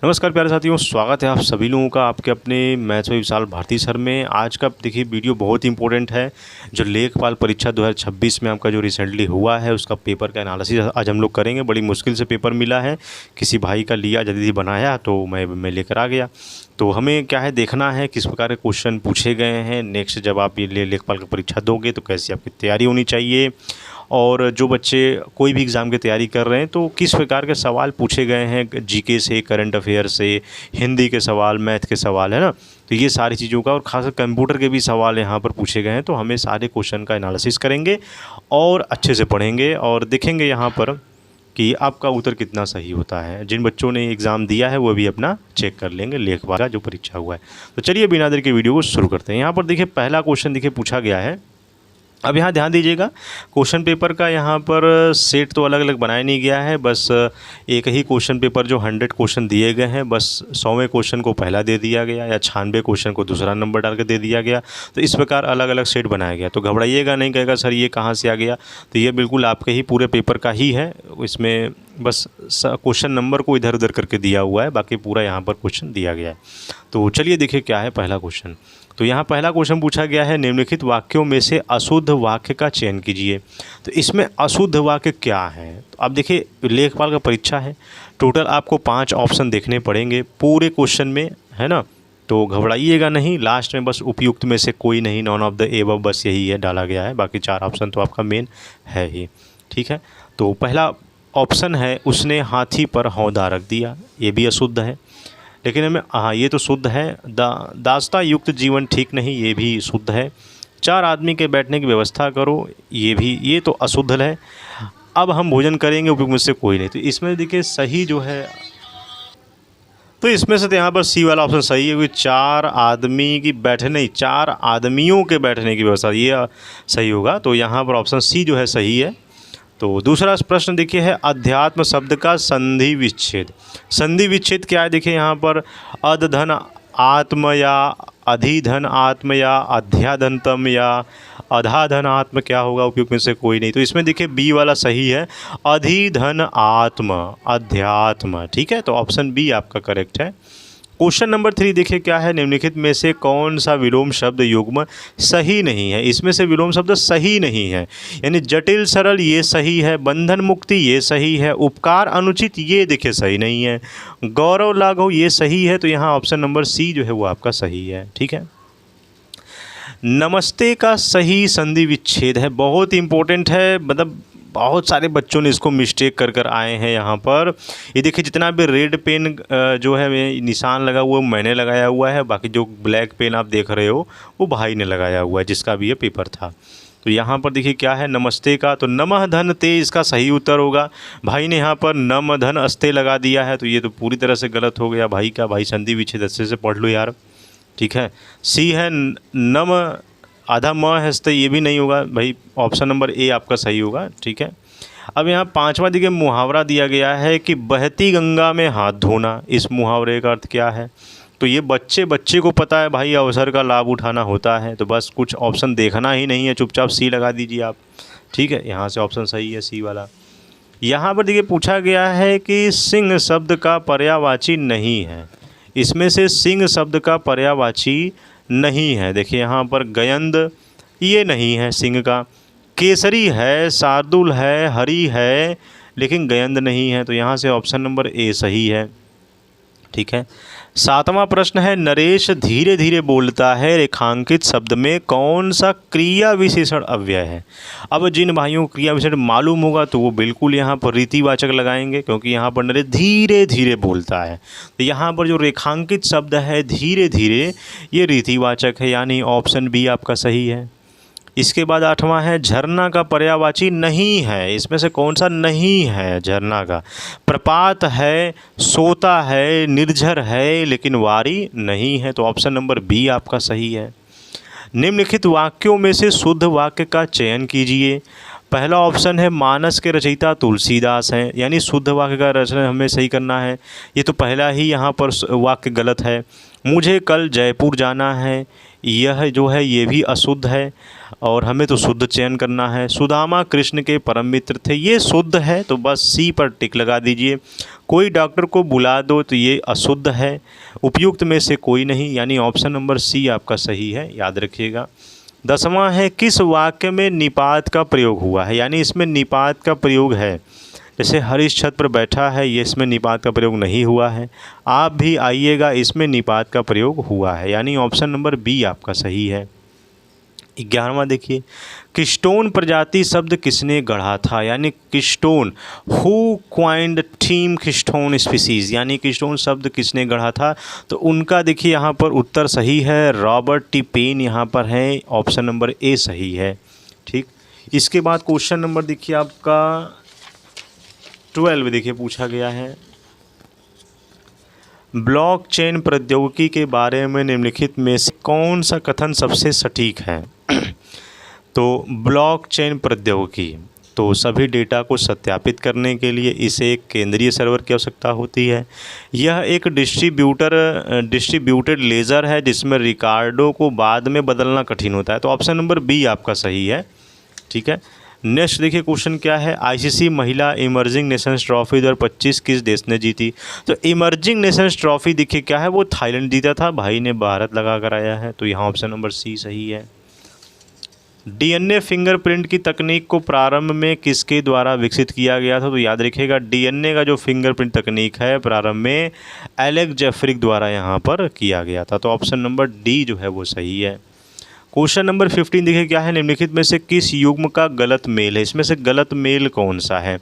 नमस्कार प्यारे साथियों, स्वागत है आप सभी लोगों का आपके अपने मैथ्स में विशाल भारती सर में। आज का देखिए वीडियो बहुत ही इंपॉर्टेंट है। जो लेखपाल परीक्षा 2026 में आपका जो रिसेंटली हुआ है उसका पेपर का एनालिसिस आज हम लोग करेंगे। बड़ी मुश्किल से पेपर मिला है, किसी भाई का लिया जल्दी बनाया तो मैं लेकर आ गया। तो हमें क्या है देखना है किस प्रकार के क्वेश्चन पूछे गए हैं। नेक्स्ट जब आप ये लेखपाल की परीक्षा दोगे तो कैसी आपकी तैयारी होनी चाहिए, और जो बच्चे कोई भी एग्ज़ाम की तैयारी कर रहे हैं तो किस प्रकार के सवाल पूछे गए हैं, जीके से, करंट अफेयर से, हिंदी के सवाल, मैथ के सवाल, है ना। तो ये सारी चीज़ों का और ख़ासकर कंप्यूटर के भी सवाल यहाँ पर पूछे गए हैं। तो हमें सारे क्वेश्चन का एनालिसिस करेंगे और अच्छे से पढ़ेंगे और देखेंगे यहाँ पर कि आपका उत्तर कितना सही होता है। जिन बच्चों ने एग्ज़ाम दिया है वो भी अपना चेक कर लेंगे लेखपाल का जो परीक्षा हुआ है। तो चलिए बिना देर के वीडियो को शुरू करते हैं। यहाँ पर देखिए पहला क्वेश्चन देखिए पूछा गया है। अब यहाँ ध्यान दीजिएगा, क्वेश्चन पेपर का यहाँ पर सेट तो अलग अलग बनाया नहीं गया है। बस एक ही क्वेश्चन पेपर जो 100 क्वेश्चन दिए गए हैं, बस 100वें क्वेश्चन को पहला दे दिया गया या 96 क्वेश्चन को दूसरा नंबर डाल के दे दिया गया। तो इस प्रकार अलग अलग सेट बनाया गया। तो घबराइएगा नहीं, कहेगा सर ये कहाँ से आ गया। तो ये बिल्कुल आपके ही पूरे पेपर का ही है। इसमें बस क्वेश्चन नंबर को इधर उधर करके दिया हुआ है, बाकी पूरा यहाँ पर क्वेश्चन दिया गया है। तो चलिए देखिए क्या है पहला क्वेश्चन। तो यहाँ पहला क्वेश्चन पूछा गया है, निम्नलिखित वाक्यों में से अशुद्ध वाक्य का चयन कीजिए। तो इसमें अशुद्ध वाक्य क्या है। तो अब देखिए लेखपाल का परीक्षा है, टोटल आपको 5 ऑप्शन देखने पड़ेंगे पूरे क्वेश्चन में, है ना। तो घबराइएगा नहीं, लास्ट में बस उपयुक्त में से कोई नहीं, नॉन ऑफ द एबव बस यही है डाला गया है। बाकी 4 ऑप्शन तो आपका मेन है ही, ठीक है। तो पहला ऑप्शन है, उसने हाथी पर हौदा रख दिया, ये भी अशुद्ध है। लेकिन हमें हाँ ये तो शुद्ध है। दास्ता युक्त जीवन ठीक नहीं, ये भी शुद्ध है। 4 आदमी के बैठने की व्यवस्था करो, ये तो अशुद्ध है। अब हम भोजन करेंगे, उपयुक्त में से कोई नहीं। तो इसमें देखिए सही जो है, तो इसमें से तो यहाँ पर सी वाला ऑप्शन सही है, क्योंकि 4 आदमी की बैठने, 4 आदमियों के बैठने की व्यवस्था, ये सही होगा। तो यहाँ पर ऑप्शन सी जो है सही है। तो दूसरा प्रश्न देखिए है, अध्यात्म शब्द का संधि विच्छेद। संधि विच्छेद क्या है देखिए यहाँ पर, अधधन आत्म या अधिधन आत्म या अध्याधनतम या अधाधन आत्म, क्या होगा उपयुक्त में से कोई नहीं। तो इसमें देखिए बी वाला सही है, अधिधन आत्म अध्यात्म, ठीक है। तो ऑप्शन बी आपका करेक्ट है। क्वेश्चन नंबर 3 देखिए क्या है, निम्नलिखित में से कौन सा विलोम शब्द युग्म सही नहीं है। इसमें से विलोम शब्द सही नहीं है, यानी जटिल सरल ये सही है, बंधन मुक्ति ये सही है, उपकार अनुचित ये देखिए सही नहीं है, गौरव लाघव ये सही है। तो यहाँ ऑप्शन नंबर सी जो है वो आपका सही है, ठीक है। नमस्ते का सही संधि विच्छेद है, बहुत इंपॉर्टेंट है। मतलब बहुत सारे बच्चों ने इसको मिस्टेक कर आए हैं यहाँ पर। ये देखिए जितना भी रेड पेन जो है निशान लगा हुआ है मैंने लगाया हुआ है, बाकी जो ब्लैक पेन आप देख रहे हो वो भाई ने लगाया हुआ है जिसका भी ये पेपर था। तो यहाँ पर देखिए क्या है, नमस्ते का तो नमः धन ते इसका सही उत्तर होगा। भाई ने यहाँ पर नम धन अस्ते लगा दिया है, तो ये तो पूरी तरह से गलत हो गया। भाई का भाई संधि विच्छेद अच्छे से पढ़ लो यार, ठीक है। सी है नम आधा म है, तो ये भी नहीं होगा भाई, ऑप्शन नंबर ए आपका सही होगा, ठीक है। अब यहाँ 5वां देखिए मुहावरा दिया गया है कि बहती गंगा में हाथ धोना। इस मुहावरे का अर्थ क्या है। तो ये बच्चे को पता है भाई, अवसर का लाभ उठाना होता है। तो बस कुछ ऑप्शन देखना ही नहीं है, चुपचाप सी लगा दीजिए आप, ठीक है। यहाँ से ऑप्शन सही है सी वाला। यहाँ पर देखिए पूछा गया है कि सिंह शब्द का पर्यायवाची नहीं है। इसमें से सिंह शब्द का पर्यायवाची नहीं है। देखिए यहाँ पर गयंद ये नहीं है सिंह का, केसरी है, शार्दुल है, हरी है, लेकिन गयंद नहीं है। तो यहाँ से ऑप्शन नंबर ए सही है, ठीक है। 7वां प्रश्न है, नरेश धीरे धीरे बोलता है, रेखांकित शब्द में कौन सा क्रिया विशेषण अव्यय है। अब जिन भाइयों को क्रिया विशेषण मालूम होगा तो वो बिल्कुल यहाँ पर रीतिवाचक लगाएंगे, क्योंकि यहाँ पर नरेश धीरे धीरे बोलता है। तो यहाँ पर जो रेखांकित शब्द है धीरे धीरे, ये रीतिवाचक है, यानी ऑप्शन बी आपका सही है। इसके बाद 8वां है, झरना का पर्यायवाची नहीं है। इसमें से कौन सा नहीं है झरना का। प्रपात है, सोता है, निर्झर है, लेकिन वारी नहीं है। तो ऑप्शन नंबर बी आपका सही है। निम्नलिखित वाक्यों में से शुद्ध वाक्य का चयन कीजिए। पहला ऑप्शन है, मानस के रचयिता तुलसीदास हैं, यानी शुद्ध वाक्य का रचना हमें सही करना है। ये तो पहला ही यहाँ पर वाक्य गलत है। मुझे कल जयपुर जाना है, यह जो है ये भी अशुद्ध है और हमें तो शुद्ध चयन करना है। सुदामा कृष्ण के परम मित्र थे, ये शुद्ध है तो बस सी पर टिक लगा दीजिए। कोई डॉक्टर को बुला दो तो ये अशुद्ध है। उपयुक्त में से कोई नहीं, यानी ऑप्शन नंबर सी आपका सही है, याद रखिएगा। 10वां है, किस वाक्य में निपात का प्रयोग हुआ है, यानी इसमें निपात का प्रयोग है। जैसे हरीश छत पर बैठा है, ये इसमें निपात का प्रयोग नहीं हुआ है। आप भी आइएगा, इसमें निपात का प्रयोग हुआ है, यानी ऑप्शन नंबर बी आपका सही है। 11वां देखिए, किस्टोन प्रजाति शब्द किसने गढ़ा था, यानी किस्टोन, हु क्वाइंड थीम किस्टोन स्पीसीज, यानी किस्टोन शब्द किसने गढ़ा था। तो उनका देखिए यहाँ पर उत्तर सही है, रॉबर्ट टी पेन यहाँ पर है, ऑप्शन नंबर ए सही है। ठीक, इसके बाद क्वेश्चन नंबर देखिए आपका 12 देखिए पूछा गया है, ब्लॉकचेन प्रौद्योगिकी के बारे में निम्नलिखित में से कौन सा कथन सबसे सटीक है। तो ब्लॉकचेन प्रौद्योगिकी, तो सभी डेटा को सत्यापित करने के लिए इसे एक केंद्रीय सर्वर की आवश्यकता होती है। यह एक डिस्ट्रीब्यूटेड लेज़र है जिसमें रिकॉर्डों को बाद में बदलना कठिन होता है। तो ऑप्शन नंबर बी आपका सही है। ठीक है, नेक्स्ट देखिए क्वेश्चन क्या है, आईसीसी महिला इमर्जिंग नेशंस ट्रॉफी 2025 किस देश ने जीती। तो इमर्जिंग नेशंस ट्रॉफी देखिए क्या है, वो थाईलैंड जीता था, भाई ने भारत लगा कर आया है, तो यहाँ ऑप्शन नंबर सी सही है। डीएनए फिंगरप्रिंट की तकनीक को प्रारंभ में किसके द्वारा विकसित किया गया था। तो याद रखिएगा, डीएनए का जो फिंगरप्रिंट तकनीक है प्रारंभ में एलेक्स जेफरिक द्वारा यहाँ पर किया गया था, तो ऑप्शन नंबर डी जो है वो सही है। क्वेश्चन नंबर 15 देखिए क्या है, निम्नलिखित में से किस युग्म का गलत मेल है, इसमें से गलत मेल कौन सा है।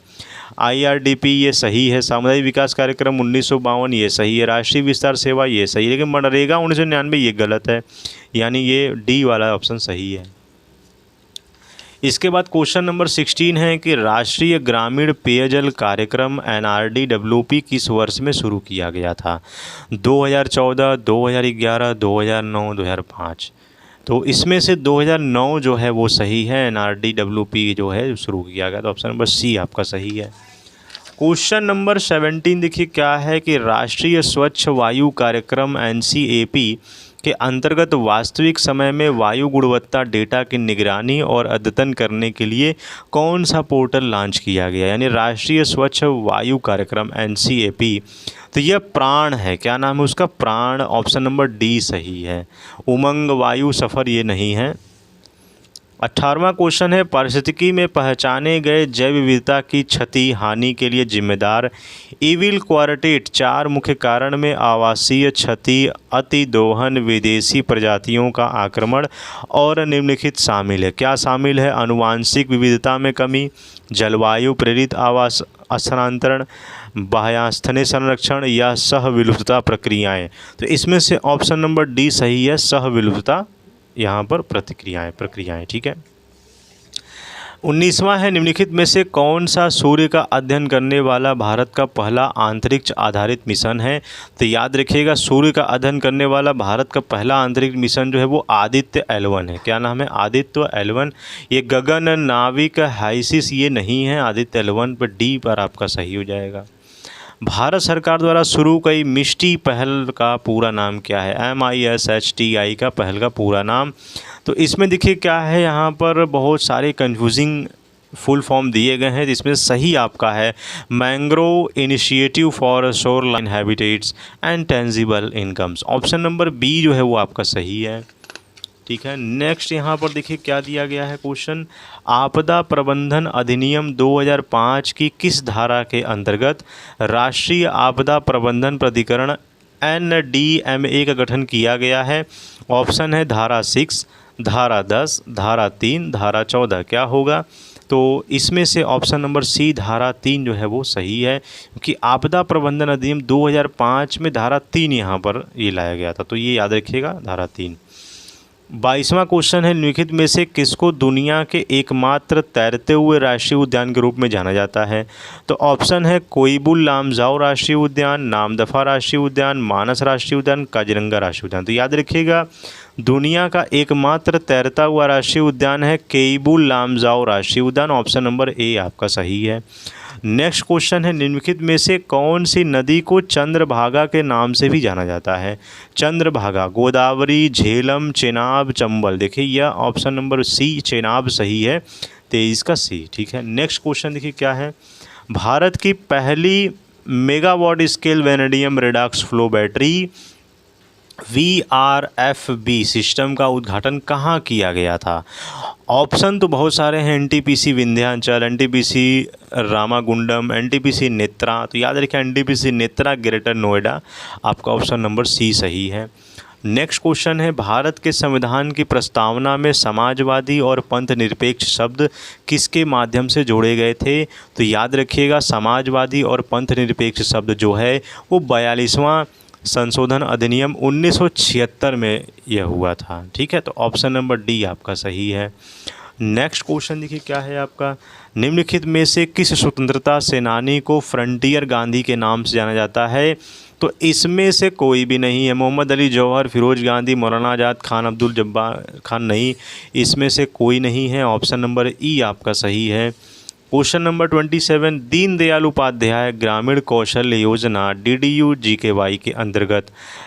आईआरडीपी ये सही है, सामुदायिक विकास कार्यक्रम 1952 ये सही है, राष्ट्रीय विस्तार सेवा ये सही है, लेकिन मनरेगा 1999 ये गलत है, यानी ये डी वाला ऑप्शन सही है। इसके बाद क्वेश्चन नंबर 16 है कि राष्ट्रीय ग्रामीण पेयजल कार्यक्रम NRDWP किस वर्ष में शुरू किया गया था। 2014, 2011, 2009, 2005। तो इसमें से 2009 जो है वो सही है, NRDWP जो है शुरू किया गया, तो ऑप्शन नंबर सी आपका सही है। क्वेश्चन नंबर 17 देखिए क्या है कि राष्ट्रीय स्वच्छ वायु कार्यक्रम NCAP के अंतर्गत वास्तविक समय में वायु गुणवत्ता डेटा की निगरानी और अद्यतन करने के लिए कौन सा पोर्टल लॉन्च किया गया, यानी राष्ट्रीय स्वच्छ वायु कार्यक्रम NCAP। तो यह प्राण है, क्या नाम है उसका, प्राण, ऑप्शन नंबर डी सही है। उमंग वायु सफ़र ये नहीं है। 18वां क्वेश्चन है, पारिस्थितिकी में पहचाने गए जैव विविधता की क्षति हानि के लिए जिम्मेदार इविल क्वार्टेट 4 मुख्य कारण में आवासीय क्षति, अतिदोहन, विदेशी प्रजातियों का आक्रमण और निम्नलिखित शामिल है। क्या शामिल है, आनुवांशिक विविधता में कमी, जलवायु प्रेरित आवास स्थानांतरण, बाह्यस्थनीय संरक्षण या सहविलुप्तता प्रक्रियाएं। तो इसमें से ऑप्शन नंबर डी सही है, सहविलुप्तता यहाँ पर प्रक्रियाएं। ठीक है। 19वां है, निम्नलिखित में से कौन सा सूर्य का अध्ययन करने वाला भारत का पहला अंतरिक्ष आधारित मिशन है। तो याद रखिएगा, सूर्य का अध्ययन करने वाला भारत का पहला अंतरिक्ष मिशन जो है वो आदित्य L1 है। क्या नाम है, आदित्य L1। ये गगन नाविक हाइसिस ये नहीं है, आदित्य L1 पर डी पर आपका सही हो जाएगा। भारत सरकार द्वारा शुरू कई मिष्टी पहल का पूरा नाम क्या है, MISHTI का पहल का पूरा नाम। तो इसमें देखिए क्या है, यहाँ पर बहुत सारे कंफ्यूजिंग फुल फॉर्म दिए गए हैं, जिसमें सही आपका है mangrove initiative for shore line habitats and tangible incomes, option number B जो है वो आपका सही है। ठीक है, नेक्स्ट यहाँ पर देखिए क्या दिया गया है क्वेश्चन, आपदा प्रबंधन अधिनियम 2005 की किस धारा के अंतर्गत राष्ट्रीय आपदा प्रबंधन प्राधिकरण NDMA का गठन किया गया है। ऑप्शन है धारा 6, धारा 10, धारा 3, धारा 14। क्या होगा, तो इसमें से ऑप्शन नंबर सी धारा 3 जो है वो सही है, क्योंकि आपदा प्रबंधन अधिनियम 2005 में धारा 3 यहाँ पर ये लाया गया था, तो ये याद रखिएगा धारा 3। 22वां क्वेश्चन है, निम्नलिखित में से किसको दुनिया के एकमात्र तैरते हुए राष्ट्रीय उद्यान के रूप में जाना जाता है। तो ऑप्शन है कोइबुल लामजाओ राष्ट्रीय उद्यान, नामदफा राष्ट्रीय उद्यान, मानस राष्ट्रीय उद्यान, काजीरंगा राष्ट्रीय उद्यान। तो याद रखिएगा, दुनिया का एकमात्र तैरता हुआ राष्ट्रीय उद्यान है केइबुल लामजाओ राष्ट्रीय उद्यान, ऑप्शन नंबर ए आपका सही है। नेक्स्ट क्वेश्चन है, निम्नलिखित में से कौन सी नदी को चंद्रभागा के नाम से भी जाना जाता है? चंद्रभागा, गोदावरी, झेलम, चेनाब, चंबल। देखिए यह ऑप्शन नंबर सी चेनाब सही है, 23 का सी। ठीक है, नेक्स्ट क्वेश्चन देखिए क्या है, भारत की पहली megawatt scale vanadium Redux flow battery VRFB system का उद्घाटन कहाँ किया गया था? ऑप्शन तो बहुत सारे हैं, NTPC Vindhyachal, NTPC Ramagundam, NTPC Netra. तो याद रखिए NTPC नेत्रा ग्रेटर नोएडा, आपका ऑप्शन नंबर सी सही है। नेक्स्ट क्वेश्चन है, भारत के संविधान की प्रस्तावना में समाजवादी और पंथ निरपेक्ष शब्द किसके माध्यम से जोड़े गए थे? तो याद रखिएगा समाजवादी और पंथ निरपेक्ष शब्द जो है वो 42वां संशोधन अधिनियम 1976 में यह हुआ था। ठीक है, तो ऑप्शन नंबर डी आपका सही है। नेक्स्ट क्वेश्चन देखिए क्या है आपका, निम्नलिखित में से किस स्वतंत्रता सेनानी को फ्रंटियर गांधी के नाम से जाना जाता है? तो इसमें से कोई भी नहीं है, मोहम्मद अली जौहर, फिरोज गांधी, मौलाना आज़ाद खान, अब्दुल जब्बार खान नहीं, इसमें से कोई नहीं है, ऑप्शन नंबर ई आपका सही है। क्वेश्चन नंबर 27, दीनदयाल उपाध्याय ग्रामीण कौशल्य योजना DDU-GKY के अंतर्गत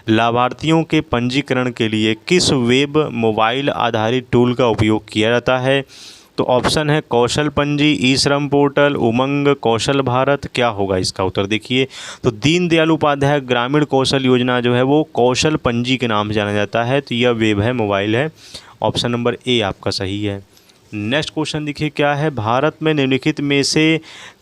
लाभार्थियों के पंजीकरण के लिए किस वेब मोबाइल आधारित टूल का उपयोग किया जाता है? तो ऑप्शन है कौशल पंजी, ई श्रम पोर्टल, उमंग, कौशल भारत। क्या होगा इसका उत्तर देखिए, तो दीनदयाल उपाध्याय ग्रामीण कौशल योजना जो है वो कौशल पंजी के नाम से जाना जाता है, तो यह वेब है, मोबाइल है, ऑप्शन नंबर ए आपका सही है। नेक्स्ट क्वेश्चन देखिए क्या है, भारत में निम्नलिखित में से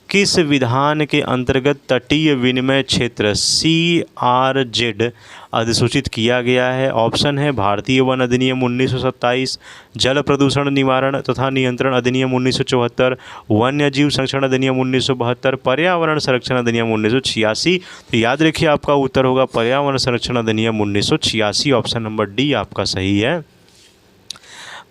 किस विधान के अंतर्गत तटीय विनिमय क्षेत्र CRZ अधिसूचित किया गया है? ऑप्शन है भारतीय वन अधिनियम 1927, जल प्रदूषण निवारण तथा नियंत्रण अधिनियम 1974, वन्य जीव संरक्षण अधिनियम 1972, पर्यावरण संरक्षण अधिनियम 1986। तो याद रखिए आपका उत्तर होगा पर्यावरण संरक्षण अधिनियम 1986, ऑप्शन नंबर डी आपका सही है।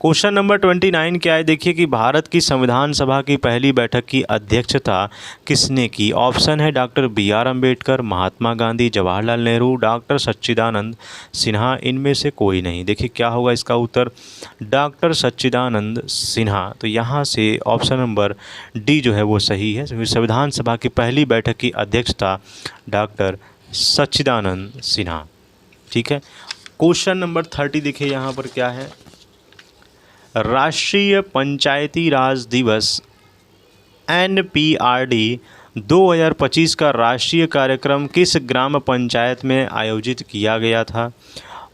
क्वेश्चन नंबर 29 क्या है देखिए कि भारत की संविधान सभा की पहली बैठक की अध्यक्षता किसने की? ऑप्शन है doctor BR Ambedkar, Mahatma Gandhi, Jawaharlal Nehru, doctor सच्चिदानंद सिन्हा, इनमें से कोई नहीं। देखिए क्या होगा इसका उत्तर, डॉक्टर सच्चिदानंद सिन्हा। तो यहाँ से ऑप्शन नंबर डी जो है वो सही है, संविधान सभा की पहली बैठक की अध्यक्षता डॉक्टर सच्चिदानंद सिन्हा। ठीक है, क्वेश्चन नंबर 30 देखिए यहाँ पर क्या है, राष्ट्रीय पंचायती राज दिवस NPRD 2025 का राष्ट्रीय कार्यक्रम किस ग्राम पंचायत में आयोजित किया गया था?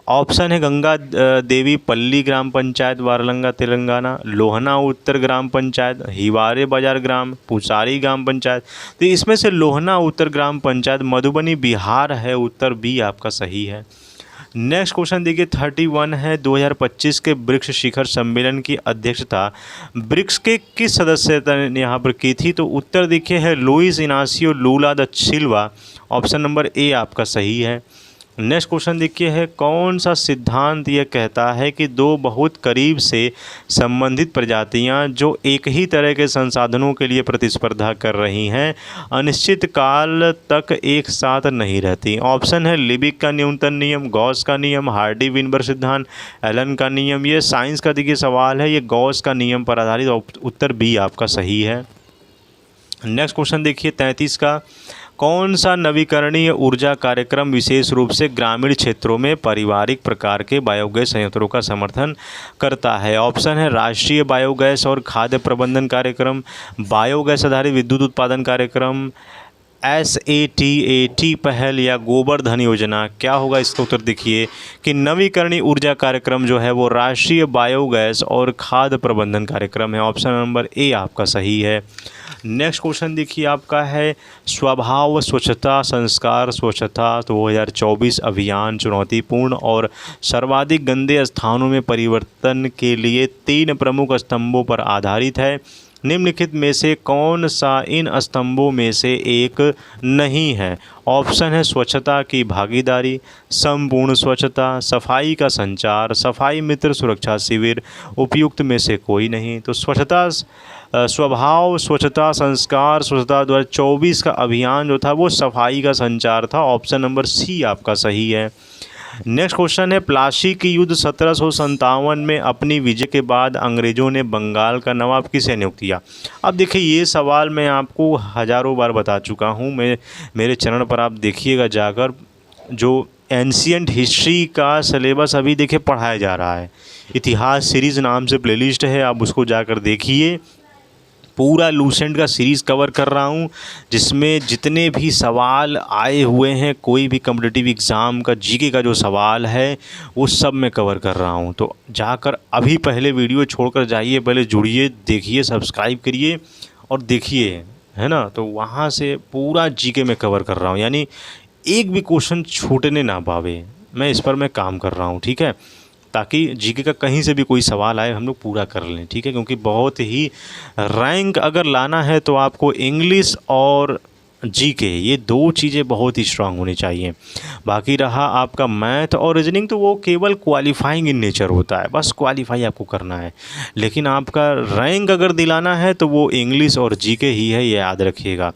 ऑप्शन है गंगा देवी पल्ली ग्राम पंचायत वारलंगा तेलंगाना, लोहना उत्तर ग्राम पंचायत, हिवारे बाजार ग्राम, पुसारी ग्राम पंचायत। तो इसमें से लोहना उत्तर ग्राम पंचायत मधुबनी बिहार है, उत्तर बी आपका सही है। नेक्स्ट क्वेश्चन देखिए 31 है, 2025 के ब्रिक्स शिखर सम्मेलन की अध्यक्षता ब्रिक्स के किस सदस्य ने यहाँ पर की थी? तो उत्तर देखिए है लुइस इनासियो लूला दा सिल्वा, ऑप्शन नंबर ए आपका सही है। नेक्स्ट क्वेश्चन देखिए है, कौन सा सिद्धांत यह कहता है कि दो बहुत करीब से संबंधित प्रजातियां जो एक ही तरह के संसाधनों के लिए प्रतिस्पर्धा कर रही हैं अनिश्चित काल तक एक साथ नहीं रहती? ऑप्शन है लिबिक का न्यूटन नियम, गॉस का नियम, हार्डी विनबर सिद्धांत, एलन का नियम। ये साइंस का देखिए सवाल है, ये गॉस का नियम पर आधारित, उत्तर बी आपका सही है। नेक्स्ट क्वेश्चन देखिए 33 का, कौन सा नवीकरणीय ऊर्जा कार्यक्रम विशेष रूप से ग्रामीण क्षेत्रों में पारिवारिक प्रकार के बायोगैस संयंत्रों का समर्थन करता है? ऑप्शन है राष्ट्रीय बायोगैस और खाद्य प्रबंधन कार्यक्रम, बायोगैस आधारित विद्युत उत्पादन कार्यक्रम, SATAT पहल या गोबर धन योजना। क्या होगा इसका उत्तर देखिए कि नवीकरणीय ऊर्जा कार्यक्रम जो है वो राष्ट्रीय बायोगैस और खाद्य प्रबंधन कार्यक्रम है, ऑप्शन नंबर ए आपका सही है। नेक्स्ट क्वेश्चन देखिए आपका है, स्वभाव स्वच्छता संस्कार स्वच्छता 2024 अभियान चुनौतीपूर्ण और सर्वाधिक गंदे स्थानों में परिवर्तन के लिए 3 प्रमुख स्तंभों पर आधारित है। निम्नलिखित में से कौन सा इन स्तंभों में से एक नहीं है? ऑप्शन है स्वच्छता की भागीदारी, संपूर्ण स्वच्छता, सफाई का संचार, सफाई मित्र सुरक्षा शिविर, उपयुक्त में से कोई नहीं। तो स्वच्छता स्वभाव स्वच्छता संस्कार स्वच्छता 2024 का अभियान जो था वो सफाई का संचार था, ऑप्शन नंबर सी आपका सही है। नेक्स्ट क्वेश्चन है, प्लासी की युद्ध 1757 में अपनी विजय के बाद अंग्रेज़ों ने बंगाल का नवाब किसे नियुक्त किया। अब देखिए ये सवाल मैं आपको हज़ारों बार बता चुका हूँ, मेरे चैनल पर आप देखिएगा जाकर, जो एंशियंट हिस्ट्री का सिलेबस अभी देखिए पढ़ाया जा रहा है, इतिहास सीरीज़ नाम से प्लेलिस्ट है, आप उसको जाकर देखिए। पूरा लूसेंट का सीरीज़ कवर कर रहा हूँ, जिसमें जितने भी सवाल आए हुए हैं, कोई भी कॉम्पिटिटिव एग्ज़ाम का जीके का जो सवाल है वो सब मैं कवर कर रहा हूँ। तो जाकर अभी पहले वीडियो छोड़कर जाइए, पहले जुड़िए, देखिए, सब्सक्राइब करिए और देखिए, है ना। तो वहाँ से पूरा जीके मैं कवर कर रहा हूँ, यानी एक भी क्वेश्चन छूटने ना पावे, मैं इस पर मैं काम कर रहा हूँ, ठीक है, ताकि जीके का कहीं से भी कोई सवाल आए हम लोग पूरा कर लें, ठीक है। क्योंकि बहुत ही रैंक अगर लाना है तो आपको इंग्लिश और जीके, ये दो चीज़ें बहुत ही स्ट्रांग होनी चाहिए। बाकी रहा आपका मैथ और रीजनिंग, तो वो केवल क्वालिफाइंग इन नेचर होता है, बस क्वालिफाई आपको करना है। लेकिन आपका रैंक अगर दिलाना है तो वो इंग्लिश और जीके ही है, ये याद रखिएगा।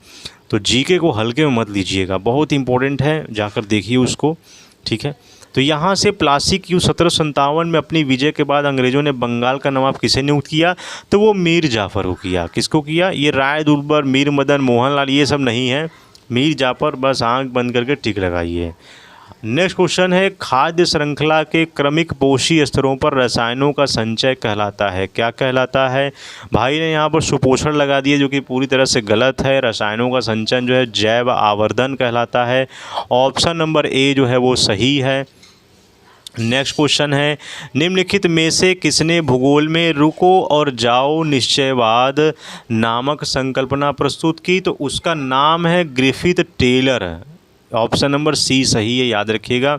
तो जीके को हल्के में मत लीजिएगा, बहुत इंपॉर्टेंट है, जाकर देखिए उसको, ठीक है। तो यहाँ से प्लासी की 1757 में अपनी विजय के बाद अंग्रेज़ों ने बंगाल का नवाब किसे नियुक्त किया, तो वो मीर जाफ़र को किया। किसको किया, ये राय दुर्लभ, मीर मदन, मोहनलाल, ये सब नहीं है, मीर जाफ़र, बस आंख बंद करके टिक लगाइए। नेक्स्ट क्वेश्चन है, खाद्य श्रृंखला के क्रमिक पोषी स्तरों पर रसायनों का संचय कहलाता है, क्या कहलाता है। भाई ने यहाँ पर सुपोषण लगा दिए, जो कि पूरी तरह से गलत है। रसायनों का संचयन जो है जैव आवर्धन कहलाता है। ऑप्शन नंबर ए जो है वो सही है। नेक्स्ट क्वेश्चन है, निम्नलिखित में से किसने भूगोल में रुको और जाओ निश्चयवाद नामक संकल्पना प्रस्तुत की, तो उसका नाम है Griffith Taylor. Option number C सही है, याद रखिएगा।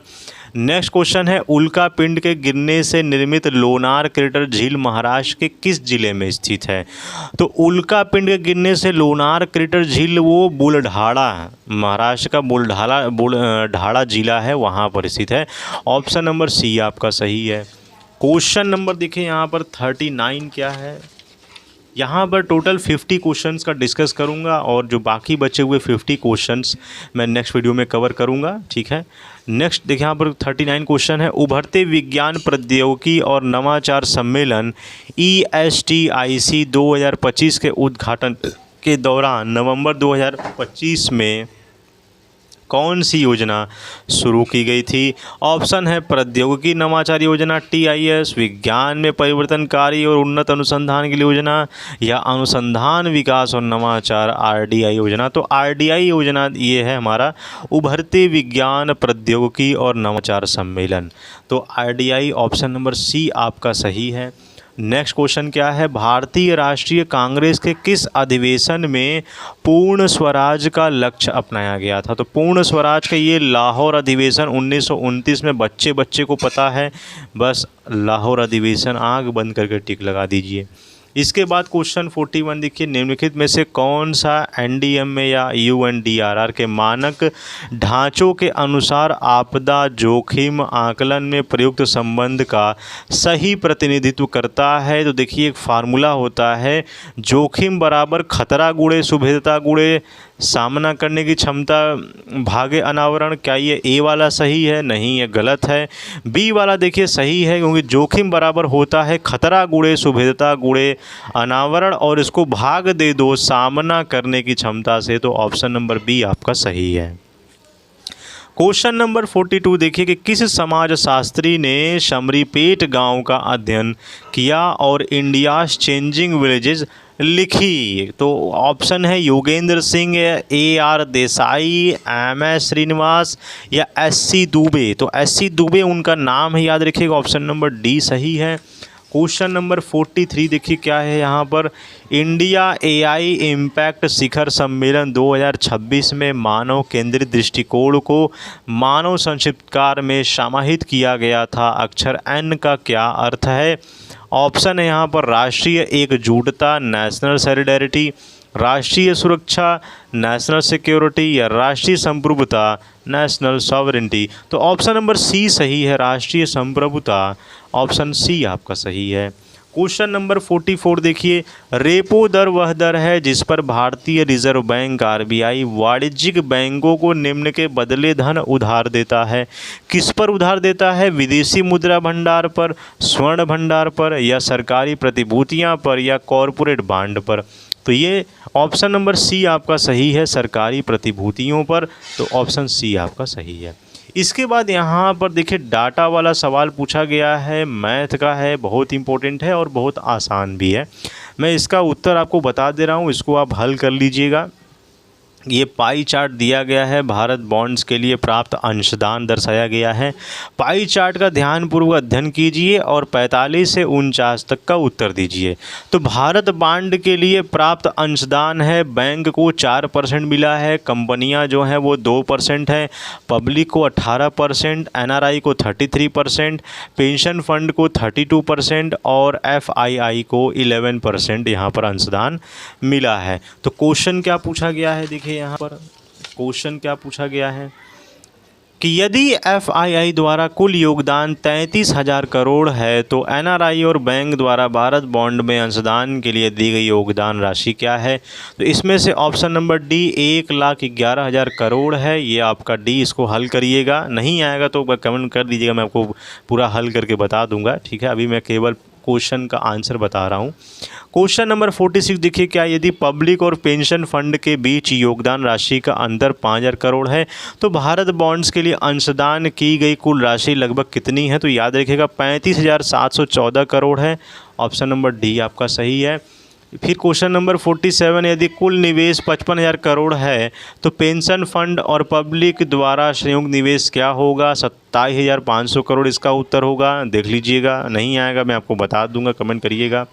नेक्स्ट क्वेश्चन है, उल्का पिंड के गिरने से निर्मित लोनार क्रेटर झील महाराष्ट्र के किस जिले में स्थित है, तो उल्का पिंड के गिरने से लोनार क्रेटर झील वो बुलढाणा, महाराष्ट्र का बुलढाणा जिला है, वहाँ पर स्थित है। ऑप्शन नंबर सी आपका सही है। क्वेश्चन नंबर देखिए यहाँ पर 39 क्या है, यहाँ पर टोटल 50 क्वेश्चंस का डिस्कस करूँगा, और जो बाकी बचे हुए 50 क्वेश्चंस मैं नेक्स्ट वीडियो में कवर करूँगा, ठीक है। नेक्स्ट देखिए यहाँ पर 39 क्वेश्चन है, उभरते विज्ञान प्रौद्योगिकी और नवाचार सम्मेलन ESTIC 2025 के उद्घाटन के दौरान नवंबर 2025 में कौन सी योजना शुरू की गई थी। ऑप्शन है प्रौद्योगिकी नवाचार योजना TIS, विज्ञान में परिवर्तनकारी और उन्नत अनुसंधान के लिए योजना, या अनुसंधान विकास और नवाचार RDI योजना। तो RDI योजना ये है हमारा उभरते विज्ञान प्रौद्योगिकी और नवाचार सम्मेलन। तो RDI ऑप्शन नंबर सी आपका सही है। नेक्स्ट क्वेश्चन क्या है, भारतीय राष्ट्रीय कांग्रेस के किस अधिवेशन में पूर्ण स्वराज का लक्ष्य अपनाया गया था। तो पूर्ण स्वराज का ये लाहौर अधिवेशन 1929 में, बच्चे को पता है, बस लाहौर अधिवेशन, आंख बंद करके टिक लगा दीजिए। इसके बाद क्वेश्चन 41 देखिए, निम्नलिखित में से कौन सा NDMA या UNDRR के मानक ढांचों के अनुसार आपदा जोखिम आकलन में प्रयुक्त संबंध का सही प्रतिनिधित्व करता है। तो देखिए एक फार्मूला होता है, जोखिम बराबर खतरा गुणे सुभेदता गुणे सामना करने की क्षमता भागे अनावरण। क्या ये ए वाला सही है, नहीं ये गलत है। बी वाला देखिए सही है, क्योंकि जोखिम बराबर होता है खतरा गुणे सुभेदता गुणे अनावरण, और इसको भाग दे दो सामना करने की क्षमता से। तो ऑप्शन नंबर बी आपका सही है। क्वेश्चन नंबर 42 देखिए कि किस समाजशास्त्री ने शमरीपेट गांव का अध्ययन किया और इंडियाज चेंजिंग विलेजेस लिखी। तो ऑप्शन है योगेंद्र सिंह, AR देसाई, MS श्रीनिवास, या SC दुबे। तो SC दुबे उनका नाम है, याद रखिएगा। ऑप्शन नंबर डी सही है। क्वेश्चन नंबर 43 देखिए क्या है यहाँ पर, इंडिया AI इम्पैक्ट शिखर सम्मेलन 2026 में मानव केंद्रित दृष्टिकोण को मानव संक्षिप्तकार में समाहित किया गया था। अक्षर N का क्या अर्थ है। ऑप्शन है यहाँ पर राष्ट्रीय एकजुटता, नेशनल सॉलिडेरिटी, राष्ट्रीय सुरक्षा, नेशनल सिक्योरिटी, या राष्ट्रीय संप्रभुता, नेशनल सॉवरेंटी। तो ऑप्शन नंबर सी सही है, राष्ट्रीय संप्रभुता। ऑप्शन सी आपका सही है। क्वेश्चन नंबर 44 देखिए, रेपो दर वह दर है जिस पर भारतीय रिजर्व बैंक आरबीआई वाणिज्यिक बैंकों को निम्न के बदले धन उधार देता है। किस पर उधार देता है? विदेशी मुद्रा भंडार पर, स्वर्ण भंडार पर, या सरकारी प्रतिभूतियां पर, या कॉरपोरेट बांड पर। तो ये ऑप्शन नंबर सी आपका सही है, सरकारी प्रतिभूतियों पर। तो ऑप्शन सी आपका सही है। इसके बाद यहाँ पर देखिए डाटा वाला सवाल पूछा गया है, मैथ का है, बहुत इंपॉर्टेंट है और बहुत आसान भी है। मैं इसका उत्तर आपको बता दे रहा हूँ, इसको आप हल कर लीजिएगा। ये पाई चार्ट दिया गया है, भारत बॉन्ड्स के लिए प्राप्त अंशदान दर्शाया गया है। पाई चार्ट का ध्यानपूर्वक अध्ययन कीजिए और 45 से 49 तक का उत्तर दीजिए। तो भारत बॉन्ड के लिए प्राप्त अंशदान है, बैंक को 4% मिला है, कंपनियां जो हैं वो 2% है, पब्लिक को 18%, एनआरआई को 33%, पेंशन फंड को 32% और एफआईआई को 11% यहाँ पर अंशदान मिला है। तो क्वेश्चन क्या पूछा गया है? देखिए यहाँ पर क्वेश्चन क्या पूछा गया है कि यदि एफआईआई द्वारा कुल योगदान 33,000 करोड़ है तो एनआरआई और बैंक द्वारा भारत बॉन्ड में अंशदान के लिए दी गई योगदान राशि क्या है? तो इसमें से ऑप्शन नंबर डी 1,11,000 करोड़ है। ये आपका डी, इसको हल करिएगा। नहीं आएगा तो कमेंट कर दीजिएगा, मैं आपको पूरा हल करके बता दूंगा। ठीक है, अभी मैं केवल क्वेश्चन का आंसर बता रहा हूँ। क्वेश्चन नंबर 46 देखिए, क्या यदि पब्लिक और पेंशन फंड के बीच योगदान राशि का अंतर 5,000 करोड़ है तो भारत बॉन्ड्स के लिए अंशदान की गई कुल राशि लगभग कितनी है? तो याद रखिएगा 35,714 करोड़ है। ऑप्शन नंबर डी आपका सही है। फिर क्वेश्चन नंबर 47, यदि कुल निवेश 55,000 करोड़ है तो पेंशन फंड और पब्लिक द्वारा संयुक्त निवेश क्या होगा? 27,500 करोड़ इसका उत्तर होगा। देख लीजिएगा, नहीं आएगा मैं आपको बता दूंगा, कमेंट करिएगा।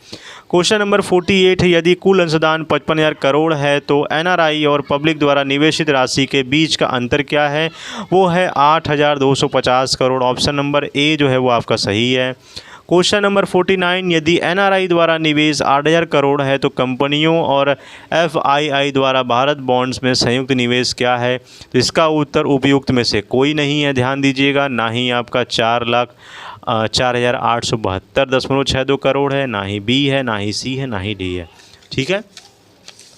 क्वेश्चन नंबर 48 है, यदि कुल अंशदान 55,000 करोड़ है तो एनआरआई और पब्लिक द्वारा निवेशित राशि के बीच का अंतर क्या है? वो है 8,250 करोड़। ऑप्शन नंबर ए जो है वो आपका सही है। क्वेश्चन नंबर 49, यदि एनआरआई द्वारा निवेश 8,000 करोड़ है तो कंपनियों और एफआईआई द्वारा भारत बॉन्ड्स में संयुक्त निवेश क्या है? तो इसका उत्तर उपयुक्त में से कोई नहीं है, ध्यान दीजिएगा। ना ही आपका 4,04,872.62 करोड़ है, ना ही बी है, ना ही सी है, ना ही डी है। ठीक है,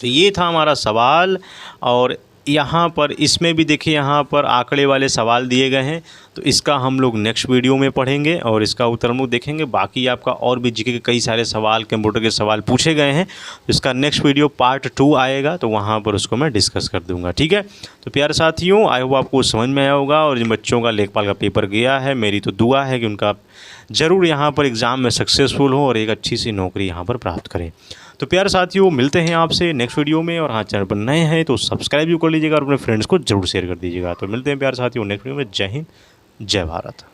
तो ये था हमारा सवाल। और यहाँ पर इसमें भी देखिए, यहाँ पर आंकड़े वाले सवाल दिए गए हैं, तो इसका हम लोग नेक्स्ट वीडियो में पढ़ेंगे और इसका उत्तर हम लोग देखेंगे। बाकी आपका और भी जीके के कई सारे सवाल, कंप्यूटर के सवाल पूछे गए हैं, इसका नेक्स्ट वीडियो पार्ट 2 आएगा, तो वहाँ पर उसको मैं डिस्कस कर दूंगा। ठीक है, तो प्यारे साथियों, आई होप आपको समझ में आया होगा। और जिन बच्चों का लेखपाल का पेपर गया है, मेरी तो दुआ है कि उनका ज़रूर यहाँ पर एग्ज़ाम में सक्सेसफुल हो और एक अच्छी सी नौकरी यहाँ पर प्राप्त करें। तो प्यारे साथियों, मिलते हैं आपसे नेक्स्ट वीडियो में। और हाँ, चैनल पर नए हैं तो सब्सक्राइब भी कर लीजिएगा और अपने फ्रेंड्स को जरूर शेयर कर दीजिएगा। तो मिलते हैं प्यारे साथियों नेक्स्ट वीडियो में। जय हिंद, जय भारत।